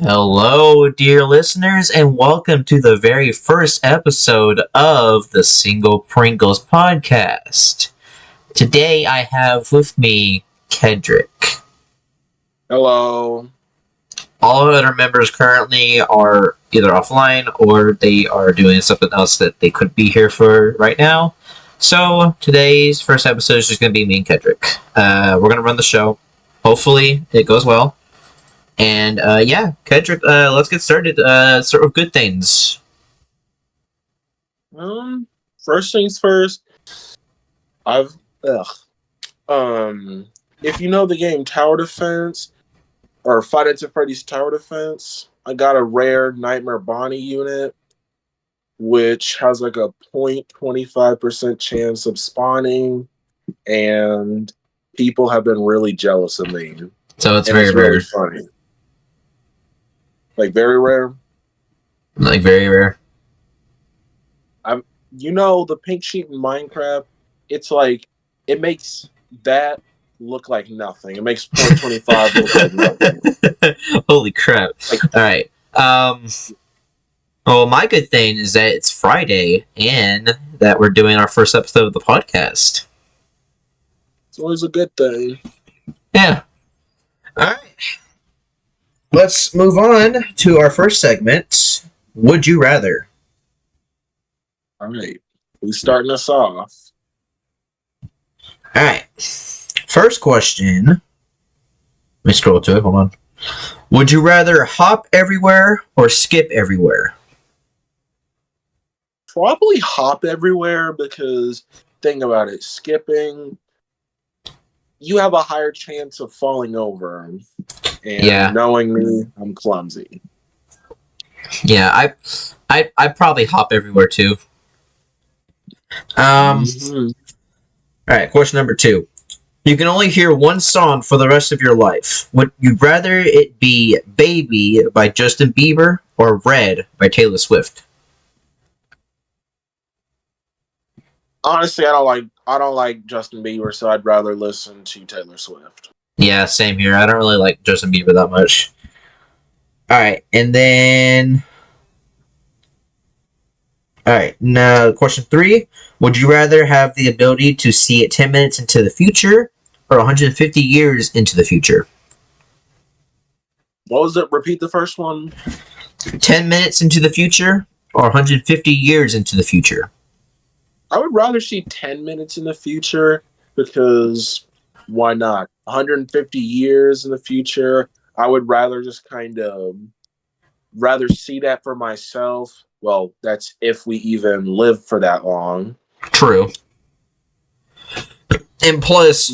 Hello, dear listeners, and welcome to the very first episode of the Single Pringles podcast. Today I have with me Kedrick. Hello. All other members currently are either offline or they are doing something else that they couldn't be here for right now. So today's first episode is just going to be me and Kedrick. We're going to run the show. Hopefully it goes well. And Kedrick, let's get started. Start with good things. First things first. If you know the game Tower Defense or Five Nights at Freddy's Tower Defense, I got a rare Nightmare Bonnie unit, which has like a 0.25% chance of spawning, and people have been really jealous of me. So it's very rare. Really funny. Like very rare. Like very rare. The pink sheet in Minecraft, it's like it makes that look like nothing. It makes 0.25 look like nothing. Holy crap. Alright. Well, my good thing is that it's Friday and that we're doing our first episode of the podcast. It's always a good thing. Yeah. Alright. Let's move on to our first segment. Would you rather? Alright. Who's starting us off? Alright. First question. Let me scroll to it. Hold on. Would you rather hop everywhere or skip everywhere? Probably hop everywhere because think about it. Skipping, you have a higher chance of falling over. And knowing me, I'm clumsy. Yeah, I probably hop everywhere too. Alright, question number 2. You can only hear one song for the rest of your life. Would you rather it be Baby by Justin Bieber or Red by Taylor Swift? Honestly, I don't like Justin Bieber, so I'd rather listen to Taylor Swift. Yeah, same here. I don't really like Justin Bieber that much. Alright, and then... Alright, now question 3. Would you rather have the ability to see it 10 minutes into the future or 150 years into the future? What was it? Repeat the first one. 10 minutes into the future or 150 years into the future? I would rather see 10 minutes in the future because why not? 150 years in the future, I would rather just rather see that for myself. Well, that's if we even live for that long. True. And plus,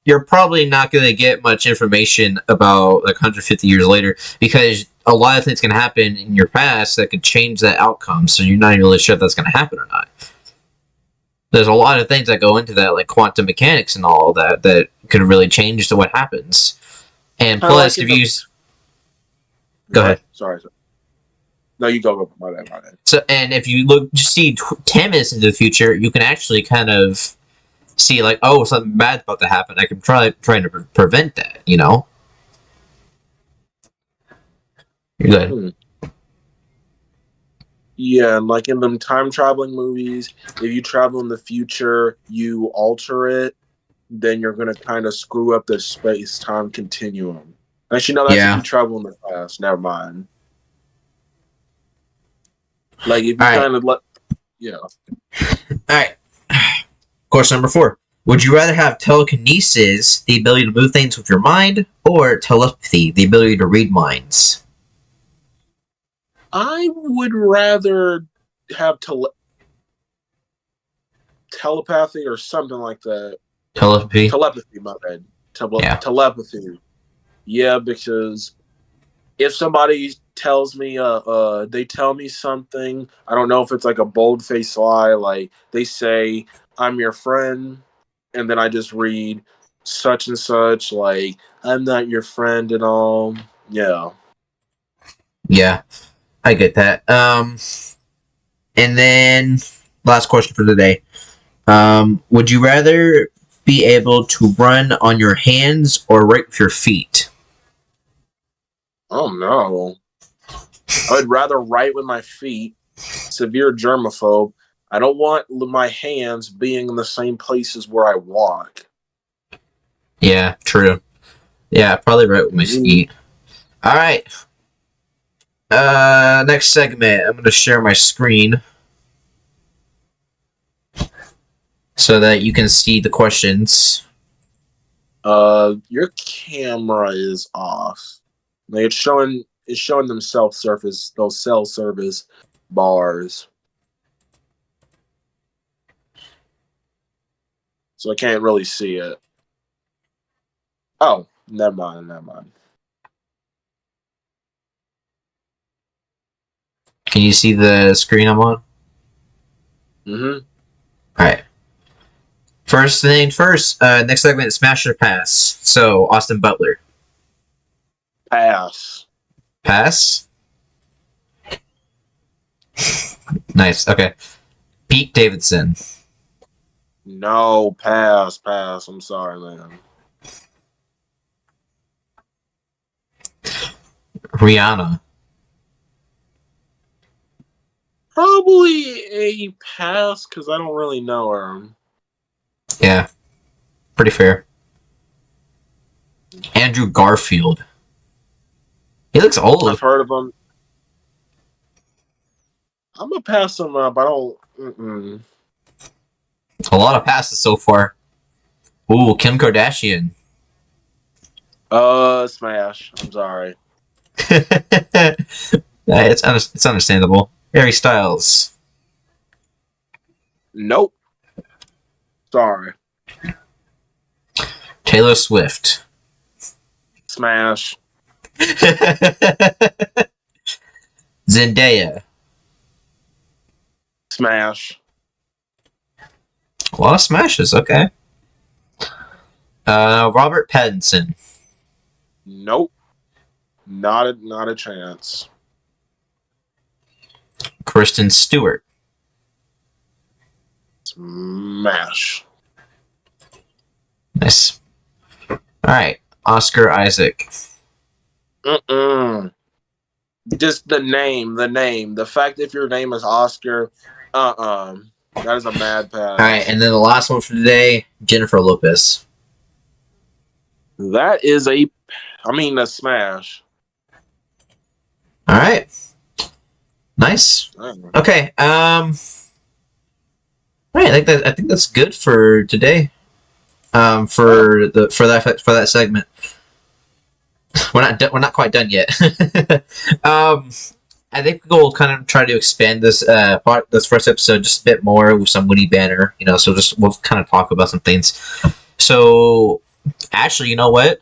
you're probably not going to get much information about like 150 years later because a lot of things can happen in your past that could change that outcome. So you're not even really sure if that's going to happen or not. There's a lot of things that go into that, like quantum mechanics and all that could really change to what happens. And plus, if you... Go ahead. Sorry. No, you go. My bad. So, and if you see 10 minutes into the future, you can actually kind of see, like, oh, something bad's about to happen. I can try to prevent that, you know? You're good. Yeah, like in them time-traveling movies, if you travel in the future, you alter it, then you're going to kind of screw up the space-time continuum. Actually, no, that's if you travel in the past. Never mind. Like, if you kind of Alright. Question number 4. Would you rather have telekinesis, the ability to move things with your mind, or telepathy, the ability to read minds? I would rather have telepathy or something like that. Telepathy, my bad. Telepathy. Yeah, because if somebody tells me, they tell me something, I don't know if it's like a bold-faced lie, like they say, I'm your friend, and then I just read such and such, like, I'm not your friend and all. Yeah. Yeah, I get that. And then, last question for today. Would you rather be able to run on your hands or right with your feet? Oh no. I would rather write with my feet. Severe germaphobe. I don't want my hands being in the same places where I walk. Yeah, true. Yeah, probably write with my feet. All right. Next segment. I'm gonna share my screen so that you can see the questions. Your camera is off. Like it's showing them those self-service bars. So I can't really see it. Oh, never mind. Can you see the screen I'm on? Mm-hmm. Alright. First thing first, next segment is Smash or Pass. So, Austin Butler. Pass. Pass? Nice, okay. Pete Davidson. No, pass. I'm sorry, man. Rihanna. Probably a pass because I don't really know her. Yeah, pretty fair. Andrew Garfield. He looks old. I've heard of him. I'm gonna pass him up. I don't. A lot of passes so far. Ooh, Kim Kardashian. Smash. I'm sorry. It's understandable. Harry Styles. Nope. Sorry. Taylor Swift. Smash. Zendaya. Smash. A lot of smashes, okay. Robert Pattinson. Nope. Not a chance. Kristen Stewart. Smash. Nice. Alright. Oscar Isaac. Just the name. The fact if your name is Oscar, that is a mad pass. Alright, and then the last one for today, Jennifer Lopez. That is a smash. Alright. Nice. Okay. Alright, I think that's good for today. For that segment. We're not quite done yet. I think we'll kind of try to expand this first episode just a bit more with some witty banner, so we'll kind of talk about some things. So actually, you know what?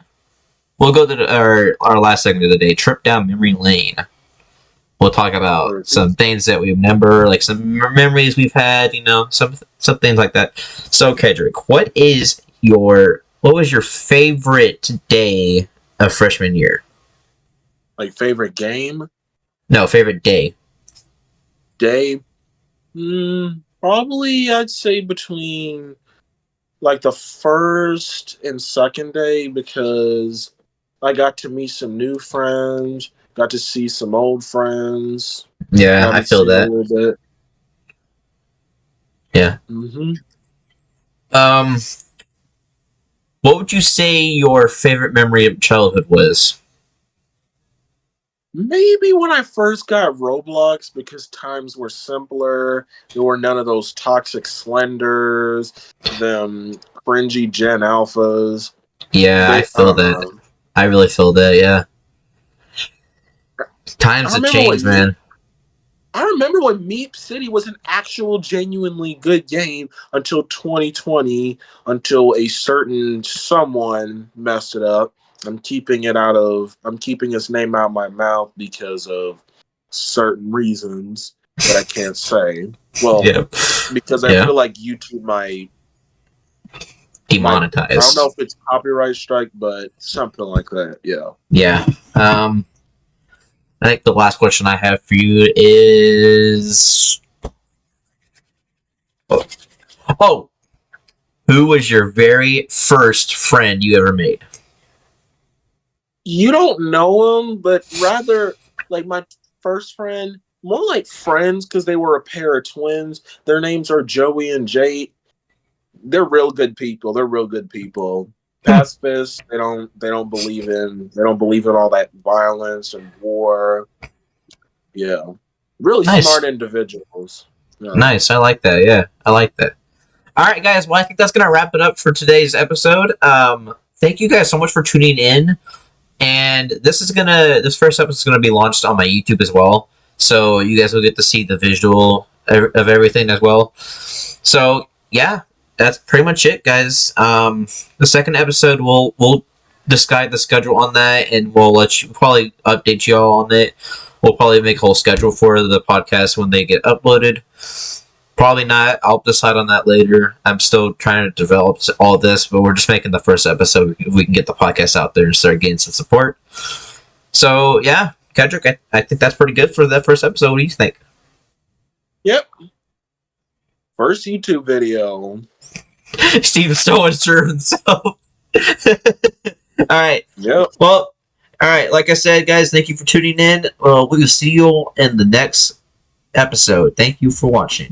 We'll go to our last segment of the day, trip down memory lane. We'll talk about some things that we remember, like some memories we've had, some things like that. So Kedrick, what was your favorite day of freshman year? Like favorite game? No, favorite day. Day? Probably I'd say between like the first and second day because I got to meet some new friends, got to see some old friends. Yeah, I feel that. A little bit. Yeah. What would you say your favorite memory of childhood was? Maybe when I first got Roblox because times were simpler. There were none of those toxic slenders, them cringy Gen Alphas. Yeah, I feel that. I really feel that, yeah. Times have changed, man. I remember when Meep City was an actual genuinely good game until 2020, until a certain someone messed it up. I'm keeping his name out of my mouth because of certain reasons that I can't say. Well, because I feel like YouTube might demonetize. I don't know if it's copyright strike, but something like that. Yeah. Yeah. I think the last question I have for you is... Oh! Who was your very first friend you ever made? You don't know them, but rather like my first friend, more like friends because they were a pair of twins. Their names are Joey and Jade. They're real good people. They're real good people. Pacifists. They don't believe in all that violence and war. Yeah, really Nice. smart individuals. Yeah. Nice. I like that. Yeah, I like that. All right, guys. Well, I think that's gonna wrap it up for today's episode. Thank you guys so much for tuning in. And this first episode is gonna be launched on my YouTube as well, so you guys will get to see the visual of everything as well. So yeah, that's pretty much it, guys. The second episode we'll disguise the schedule on that, and we'll let you probably update you all on it. We'll probably make a whole schedule for the podcast when they get uploaded. Probably not. I'll decide on that later. I'm still trying to develop all this, but we're just making the first episode. We can get the podcast out there and start getting some support. So, yeah, Kedrick, I think that's pretty good for that first episode. What do you think? Yep. First YouTube video. Steven's so unsure of himself. All right. Yep. Well, all right. Like I said, guys, thank you for tuning in. We will see you in the next episode. Thank you for watching.